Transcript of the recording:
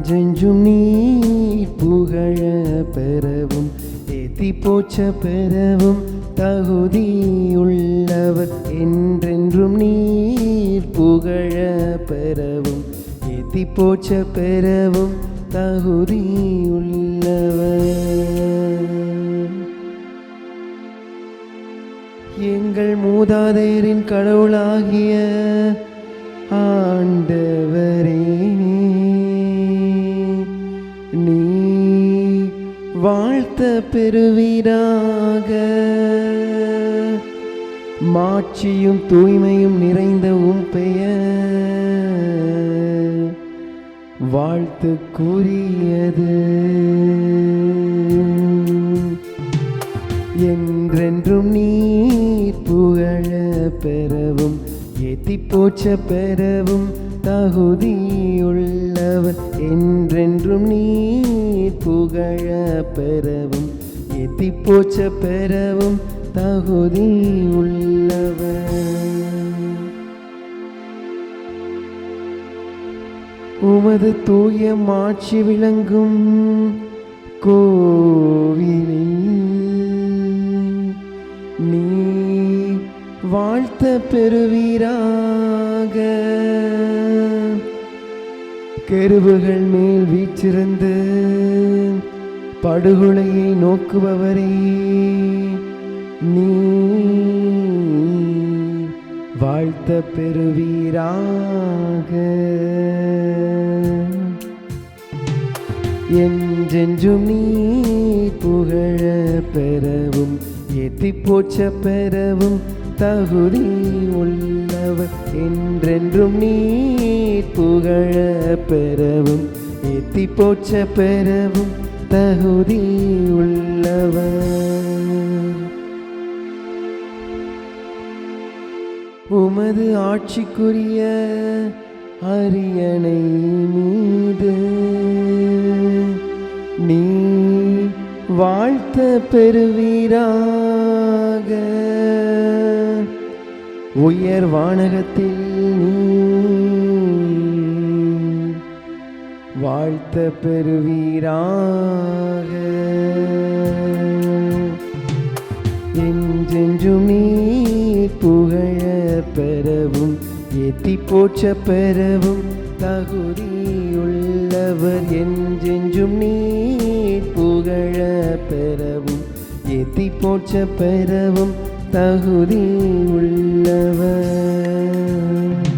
என்றென்றும் நீர் புகழ பெறவும் ஏத்தி போற்ற பெறவும் தகுதியுள்ளவர். என்றென்றும் நீர் புகழ பெறவும் ஏத்தி போற்ற பெறவும் தகுதியுள்ளவர். எங்கள் மூதாதையரின் கடவுளாகிய ஆண்டவரே, நீ வாழ்த்த பெறுவீராக. மாட்சியும் தூய்மையும் நிறைந்த உம் பெயர் வாழ்த்துக்குரியது. என்றென்றும் நீர் புகழ பெறவும் ஏத்தி போற்ற பெறவும் தகுதியுள்ளவர். என்றென்றும் நீர் புகழ பெறவும் ஏத்தி போற்ற பெறவும் தகுதியுள்ளவர். உமது தூய மாட்சி விளங்கும் கோவிலில் நீ வாழ்த்த பெறுவீராக. கெருபுகள் மேல் வீற்றிருந்து படுகொலையை நோக்குபவரே, நீ வாழ்த்த பெறுவீராக. என்றென்றும் நீர் புகழ பெறவும் ஏத்தி போற்ற பெறவும் தகுதியுள்ளவர். என்றென்றும் நீர் புகழ பெறவும் ஏத்தி போற்ற பெறவும் தகுதியுள்ளவர். உமது ஆட்சிக்குரிய அரியணை மீது நீ வாழ்த்த பெறுவீராக. உயர் வானகத்தில் நீ வாழ்த்த பெறுவீராக. என்றென்றும் நீர் புகழ பெறவும் ஏத்தி போற்ற பெறவும் தகுதியுள்ளவர். என்றென்றும் நீர் புகழ பெறவும் ஏத்தி போற்ற பெறவும் தகுதியுள்ளவர்.